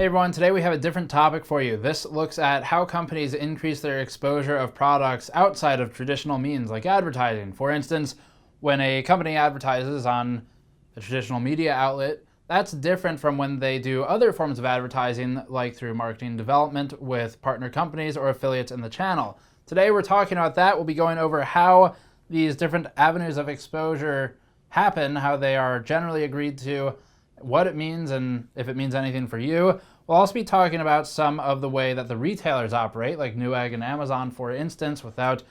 Hey everyone, today we have a different topic for you. This looks at how companies increase their exposure of products outside of traditional means like advertising. For instance, when a company advertises on a traditional media outlet, that's different from when they do other forms of advertising like through marketing development with partner companies or affiliates in the channel. Today we're talking about that. We'll be going over how these different avenues of exposure happen, how they are generally agreed to, what it means, and if it means anything for you. We'll also be talking about some of the way that the retailers operate, like Newegg and Amazon, for instance, without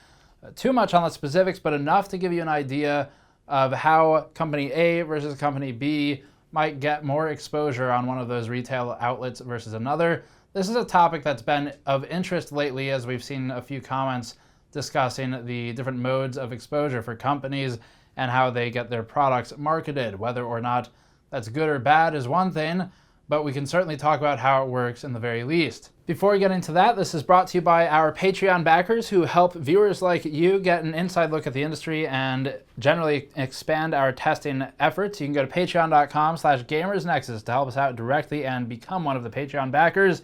too much on the specifics, but enough to give you an idea of how company A versus company B might get more exposure on one of those retail outlets versus another. This is a topic that's been of interest lately, as we've seen a few comments discussing the different modes of exposure for companies and how they get their products marketed. Whether or not that's good or bad is one thing, but we can certainly talk about how it works in the very least. Before we get into that, this is brought to you by our Patreon backers who help viewers like you get an inside look at the industry and generally expand our testing efforts. You can go to patreon.com/gamersnexus to help us out directly and become one of the Patreon backers.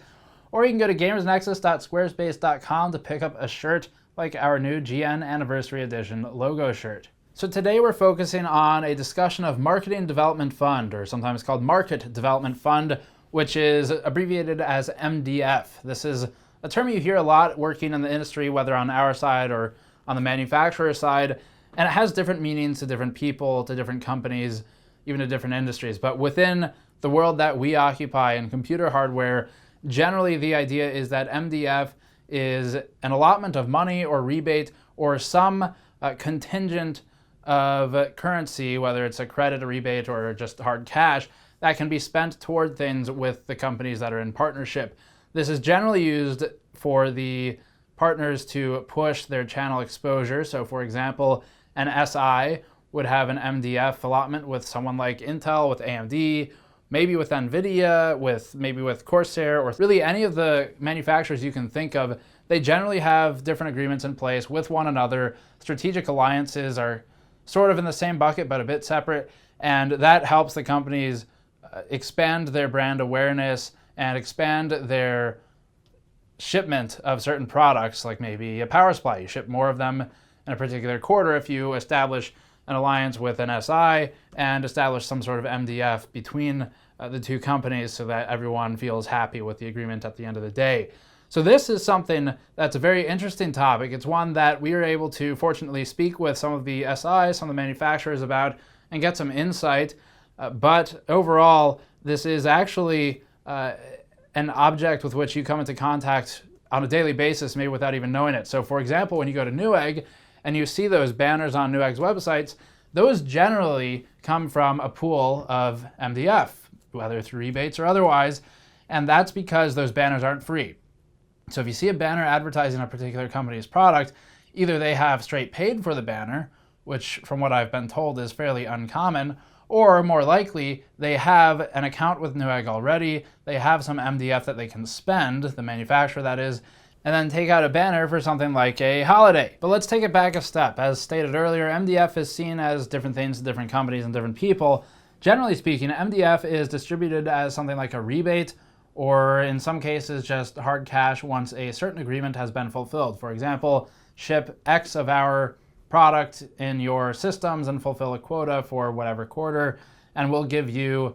Or you can go to gamersnexus.squarespace.com to pick up a shirt like our new GN Anniversary Edition logo shirt. So today we're focusing on a discussion of Marketing Development Fund, or sometimes called Market Development Fund, which is abbreviated as MDF. This is a term you hear a lot working in the industry, whether on our side or on the manufacturer side, and it has different meanings to different people, to different companies, even to different industries. But within the world that we occupy in computer hardware, generally the idea is that MDF is an allotment of money or rebate or some contingent of currency, whether it's a credit, a rebate, or just hard cash, that can be spent toward things with the companies that are in partnership. This is generally used for the partners to push their channel exposure. So for example, an SI would have an MDF allotment with someone like Intel, with AMD, maybe with NVIDIA, maybe with Corsair, or really any of the manufacturers you can think of. They generally have different agreements in place with one another. Strategic alliances are sort of in the same bucket, but a bit separate. And that helps the companies expand their brand awareness and expand their shipment of certain products, like maybe a power supply. You ship more of them in a particular quarter if you establish an alliance with an SI and establish some sort of MDF between the two companies so that everyone feels happy with the agreement at the end of the day. So this is something that's a very interesting topic. It's one that we were able to fortunately speak with some of the SIs, some of the manufacturers about, and get some insight. But overall, this is actually an object with which you come into contact on a daily basis, maybe without even knowing it. So for example, when you go to Newegg and you see those banners on Newegg's websites, those generally come from a pool of MDF, whether through rebates or otherwise, and that's because those banners aren't free. So if you see a banner advertising a particular company's product, either they have straight paid for the banner, which from what I've been told is fairly uncommon, or more likely, they have an account with Newegg already, they have some MDF that they can spend, the manufacturer that is, and then take out a banner for something like a holiday. But let's take it back a step. As stated earlier, MDF is seen as different things to different companies and different people. Generally speaking, MDF is distributed as something like a rebate, or in some cases just hard cash once a certain agreement has been fulfilled. For example, ship X of our product in your systems and fulfill a quota for whatever quarter, and we'll give you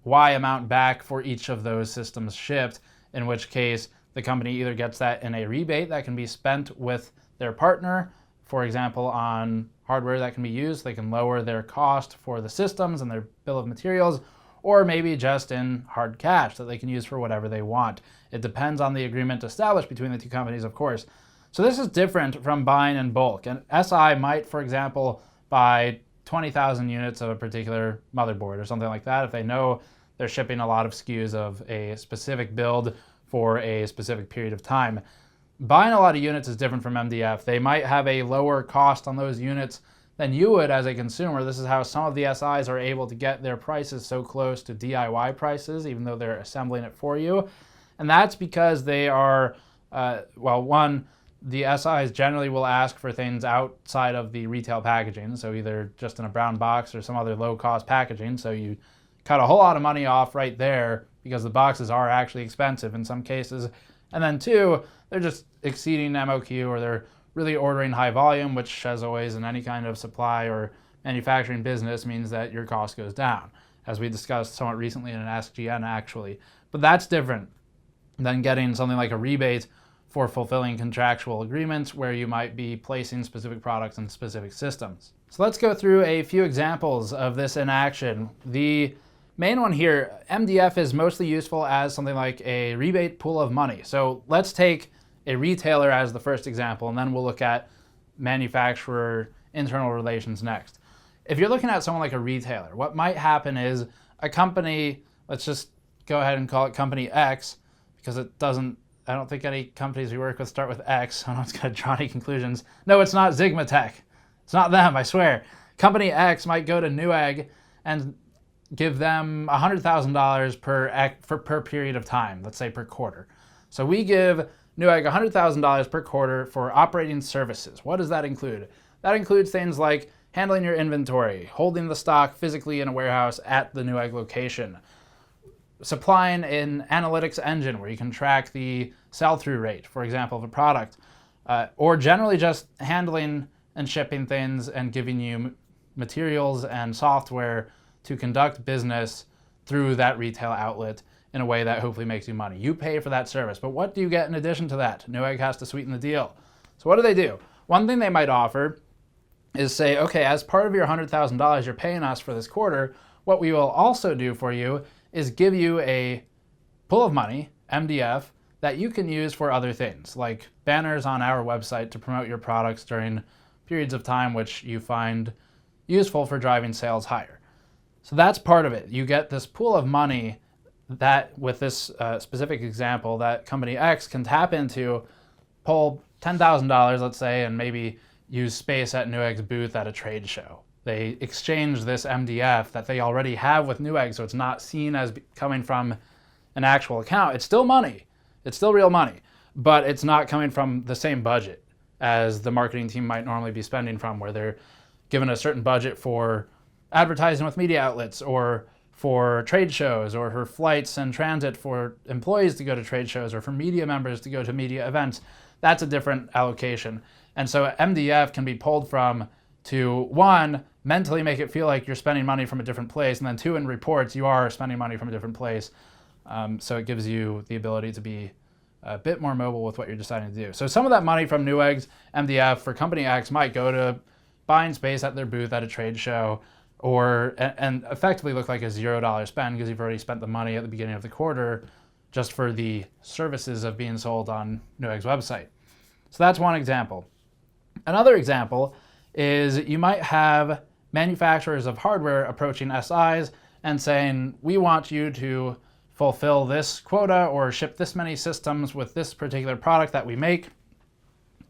Y amount back for each of those systems shipped, in which case the company either gets that in a rebate that can be spent with their partner, for example, on hardware that can be used, they can lower their cost for the systems and their bill of materials, or maybe just in hard cash that they can use for whatever they want. It depends on the agreement established between the two companies, of course. So this is different from buying in bulk. An SI might, for example, buy 20,000 units of a particular motherboard or something like that if they know they're shipping a lot of SKUs of a specific build for a specific period of time. Buying a lot of units is different from MDF. They might have a lower cost on those units than you would as a consumer. This is how some of the SIs are able to get their prices so close to DIY prices, even though they're assembling it for you. And that's because they are, one, the SIs generally will ask for things outside of the retail packaging, so either just in a brown box or some other low-cost packaging, so you cut a whole lot of money off right there because the boxes are actually expensive in some cases. And then two, they're just exceeding MOQ, or they're really ordering high volume, which, as always in any kind of supply or manufacturing business, means that your cost goes down, as we discussed somewhat recently in an Ask GN actually. But that's different than getting something like a rebate for fulfilling contractual agreements where you might be placing specific products in specific systems. So let's go through a few examples of this in action. The main one here, MDF is mostly useful as something like a rebate pool of money. So let's take a retailer as the first example, and then we'll look at manufacturer internal relations next. If you're looking at someone like a retailer, what might happen is a company, let's just go ahead and call it company X, because I don't think any companies we work with start with X. I'm not going to draw any conclusions. No, it's not Sigma Tech. It's not them, I swear. Company X might go to Newegg and give them $100,000 per period of time, let's say per quarter. So we give Newegg $100,000 per quarter for operating services. What does that include? That includes things like handling your inventory, holding the stock physically in a warehouse at the Newegg location, supplying an analytics engine where you can track the sell-through rate, for example, of a product, or generally just handling and shipping things and giving you materials and software to conduct business through that retail outlet in a way that hopefully makes you money. You pay for that service, but what do you get in addition to that? Newegg has to sweeten the deal. So what do? One thing they might offer is say, okay, as part of your $100,000 you're paying us for this quarter, what we will also do for you is give you a pool of money, MDF, that you can use for other things, like banners on our website to promote your products during periods of time which you find useful for driving sales higher. So that's part of it. You get this pool of money that, with this specific example, that company X can tap into, pull $10,000, let's say, and maybe use space at Newegg's booth at a trade show. They exchange this MDF that they already have with Newegg, so it's not seen as coming from an actual account. It's still money. It's still real money, but it's not coming from the same budget as the marketing team might normally be spending from, where they're given a certain budget for advertising with media outlets, or for trade shows, or for flights and transit for employees to go to trade shows, or for media members to go to media events. That's a different allocation. And so MDF can be pulled from to, one, mentally make it feel like you're spending money from a different place, and then two, in reports, you are spending money from a different place. So it gives you the ability to be a bit more mobile with what you're deciding to do. So some of that money from Newegg's MDF for Company X might go to buying space at their booth at a trade show, or and effectively look like a $0 spend, because you've already spent the money at the beginning of the quarter just for the services of being sold on Newegg's website. So that's one example. Another example is you might have manufacturers of hardware approaching SIs and saying, we want you to fulfill this quota or ship this many systems with this particular product that we make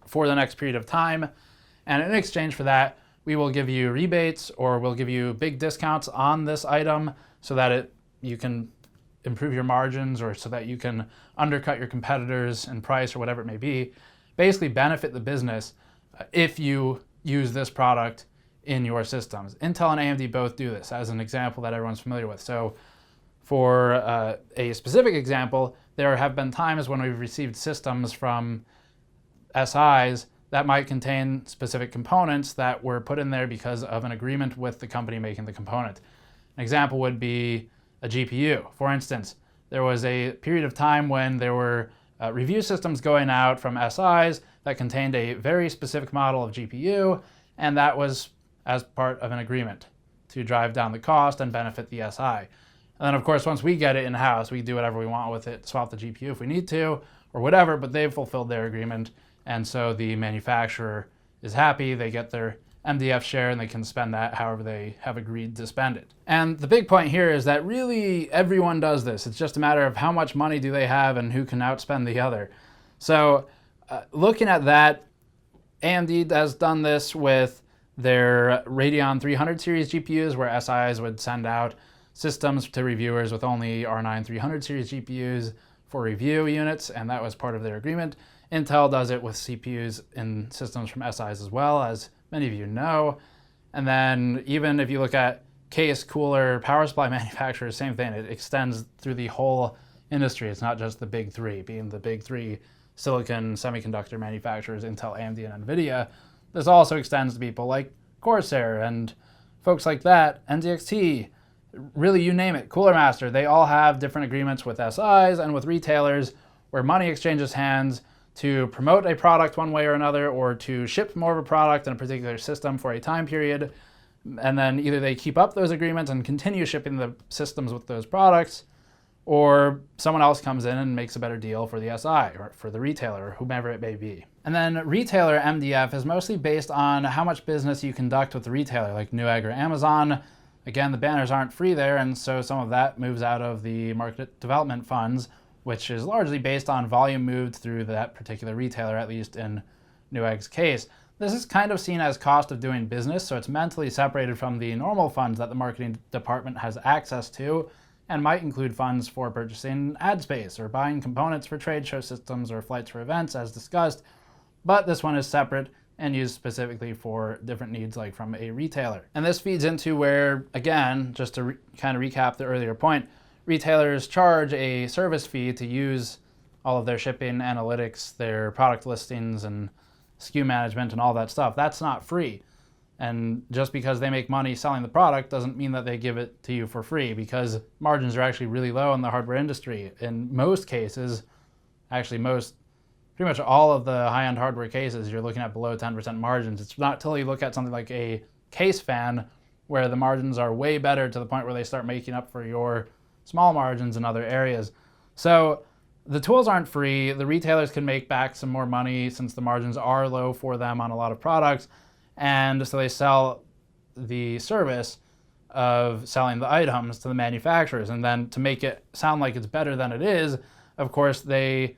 for the next period of time. And in exchange for that, we will give you rebates, or we'll give you big discounts on this item so that you can improve your margins, or so that you can undercut your competitors in price, or whatever it may be. Basically benefit the business if you use this product in your systems. Intel and AMD both do this, as an example that everyone's familiar with. So for a specific example, there have been times when we've received systems from SIs that might contain specific components that were put in there because of an agreement with the company making the component. An example would be a GPU. For instance, there was a period of time when there were review systems going out from SIs that contained a very specific model of GPU, and that was as part of an agreement to drive down the cost and benefit the SI. And then, of course, once we get it in-house, we do whatever we want with it, swap the GPU if we need to, or whatever, but they've fulfilled their agreement, and so the manufacturer is happy, they get their MDF share, and they can spend that however they have agreed to spend it. And the big point here is that really everyone does this. It's just a matter of how much money do they have and who can outspend the other. So looking at that, AMD has done this with their Radeon 300 series GPUs, where SIs would send out systems to reviewers with only R9 300 series GPUs for review units, and that was part of their agreement. Intel does it with CPUs in systems from SIs as well, as many of you know. And then even if you look at case, cooler, power supply manufacturers, same thing. It extends through the whole industry. It's not just the big three, being the big three silicon semiconductor manufacturers, Intel, AMD, and NVIDIA. This also extends to people like Corsair and folks like that, NZXT, really you name it, Cooler Master. They all have different agreements with SIs and with retailers where money exchanges hands to promote a product one way or another, or to ship more of a product in a particular system for a time period. And then either they keep up those agreements and continue shipping the systems with those products, or someone else comes in and makes a better deal for the SI or for the retailer or whomever it may be. And then retailer MDF is mostly based on how much business you conduct with the retailer, like Newegg or Amazon. Again, the banners aren't free there, and so some of that moves out of the market development funds, which is largely based on volume moved through that particular retailer, at least in Newegg's case. This is kind of seen as cost of doing business, so it's mentally separated from the normal funds that the marketing department has access to, and might include funds for purchasing ad space or buying components for trade show systems or flights for events, as discussed. But this one is separate and used specifically for different needs, like from a retailer. And this feeds into where, again, just to kind of recap the earlier point, retailers charge a service fee to use all of their shipping analytics, their product listings and SKU management and all that stuff. That's not free. And just because they make money selling the product doesn't mean that they give it to you for free, because margins are actually really low in the hardware industry. In most cases, actually pretty much all of the high-end hardware cases, you're looking at below 10% margins. It's not till you look at something like a case fan where the margins are way better, to the point where they start making up for your small margins in other areas. So the tools aren't free. The retailers can make back some more money since the margins are low for them on a lot of products. And so they sell the service of selling the items to the manufacturers. And then to make it sound like it's better than it is, of course, they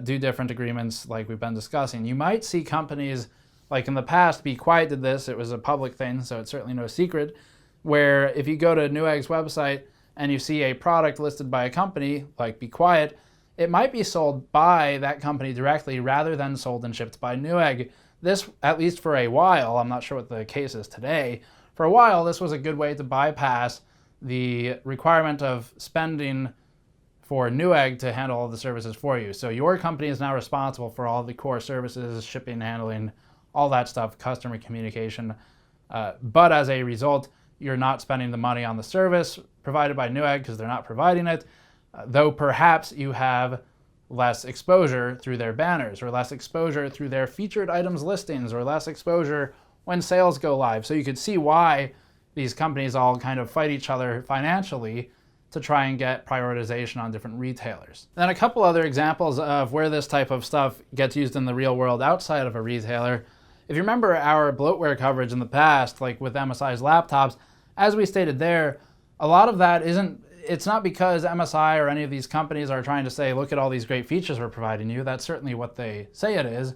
do different agreements like we've been discussing. You might see companies, like in the past, Be Quiet did this. It was a public thing, so it's certainly no secret, where if you go to Newegg's website and you see a product listed by a company like Be Quiet, it might be sold by that company directly rather than sold and shipped by Newegg. This, at least for a while, I'm not sure what the case is today, for a while this was a good way to bypass the requirement of spending for Newegg to handle all the services for you. So your company is now responsible for all the core services, shipping, handling, all that stuff, customer communication. But as a result, you're not spending the money on the service provided by Newegg because they're not providing it, though perhaps you have less exposure through their banners, or less exposure through their featured items listings, or less exposure when sales go live. So you could see why these companies all kind of fight each other financially to try and get prioritization on different retailers. Then a couple other examples of where this type of stuff gets used in the real world outside of a retailer. If you remember our bloatware coverage in the past, like with MSI's laptops, as we stated there, a lot of that it's not because MSI or any of these companies are trying to say, look at all these great features we're providing you. That's certainly what they say it is,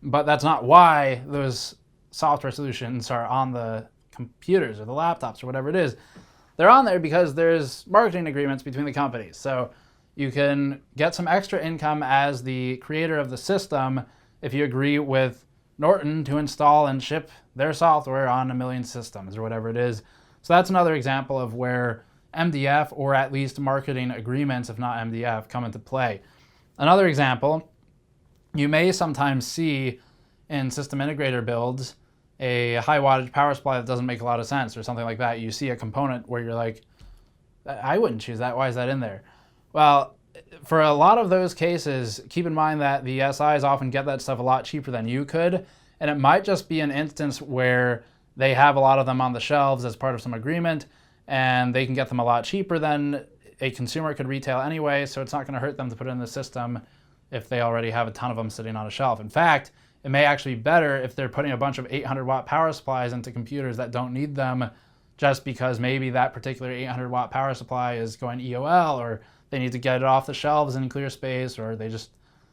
but that's not why those software solutions are on the computers or the laptops or whatever it is. They're on there because there's marketing agreements between the companies. So you can get some extra income as the creator of the system if you agree with Norton to install and ship their software on 1 million systems or whatever it is. So that's another example of where MDF, or at least marketing agreements, if not MDF, come into play. Another example, you may sometimes see in system integrator builds a high wattage power supply that doesn't make a lot of sense or something like that. You see a component where you're like, I wouldn't choose that. Why is that in there? Well, for a lot of those cases, keep in mind that the SIs often get that stuff a lot cheaper than you could, and it might just be an instance where they have a lot of them on the shelves as part of some agreement, and they can get them a lot cheaper than a consumer could retail anyway, so it's not going to hurt them to put it in the system if they already have a ton of them sitting on a shelf. In fact, it may actually be better if they're putting a bunch of 800-watt power supplies into computers that don't need them, just because maybe that particular 800-watt power supply is going EOL, or they need to get it off the shelves in clear space, or they just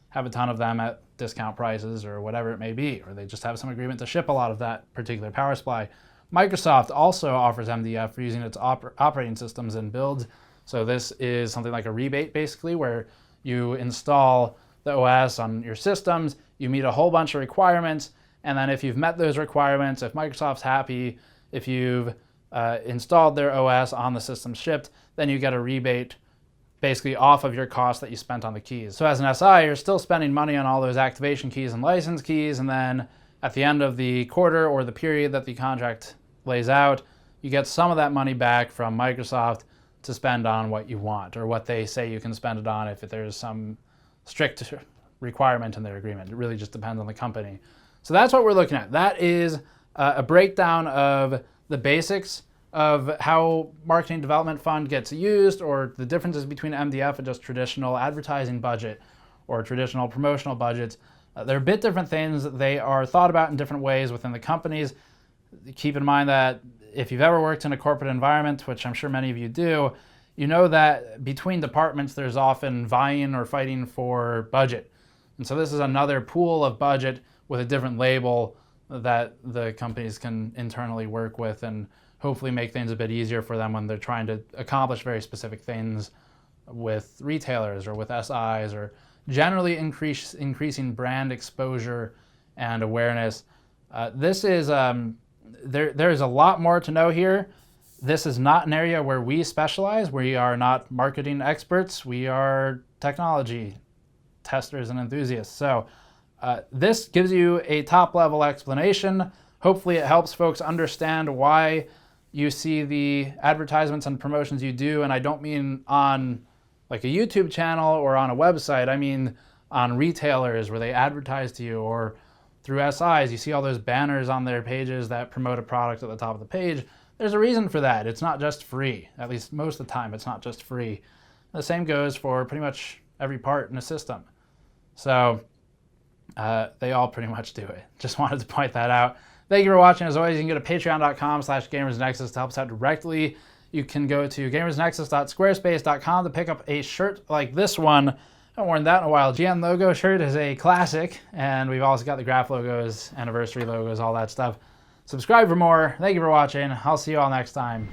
have a ton of them at discount prices, or whatever it may be, or they just have some agreement to ship a lot of that particular power supply. Microsoft also offers MDF for using its operating systems and builds. So this is something like a rebate, basically, where you install the OS on your systems, you meet a whole bunch of requirements, and then if you've met those requirements, if Microsoft's happy, if you've installed their OS on the system shipped, then you get a rebate basically off of your cost that you spent on the keys. So as an SI, you're still spending money on all those activation keys and license keys, and then at the end of the quarter or the period that the contract lays out, you get some of that money back from Microsoft to spend on what you want, or what they say you can spend it on if there's some strict requirement in their agreement. It really just depends on the company. So that's what we're looking at. That is a breakdown of the basics of how marketing development fund gets used, or the differences between MDF and just traditional advertising budget or traditional promotional budgets. They're a bit different things. They are thought about in different ways within the companies. Keep in mind that if you've ever worked in a corporate environment, which I'm sure many of you do, you know that between departments there's often vying or fighting for budget. And so this is another pool of budget with a different label that the companies can internally work with and hopefully make things a bit easier for them when they're trying to accomplish very specific things with retailers or with SIs, or generally increasing brand exposure and awareness. This is there is a lot more to know here. This is not an area where we specialize. We are not marketing experts. We are technology testers and enthusiasts. So this gives you a top-level explanation. Hopefully it helps folks understand why you see the advertisements and promotions you do, and I don't mean on like a YouTube channel or on a website. I mean on retailers where they advertise to you, or through SIs. You see all those banners on their pages that promote a product at the top of the page. There's a reason for that. It's not just free. At least most of the time, it's not just free. The same goes for pretty much every part in a system. So they all pretty much do it. Just wanted to point that out. Thank you for watching. As always, you can go to patreon.com/gamersnexus to help us out directly. You can go to gamersnexus.squarespace.com to pick up a shirt like this one. I haven't worn that in a while. GN logo shirt is a classic, and we've also got the graph logos, anniversary logos, all that stuff. Subscribe for more. Thank you for watching. I'll see you all next time.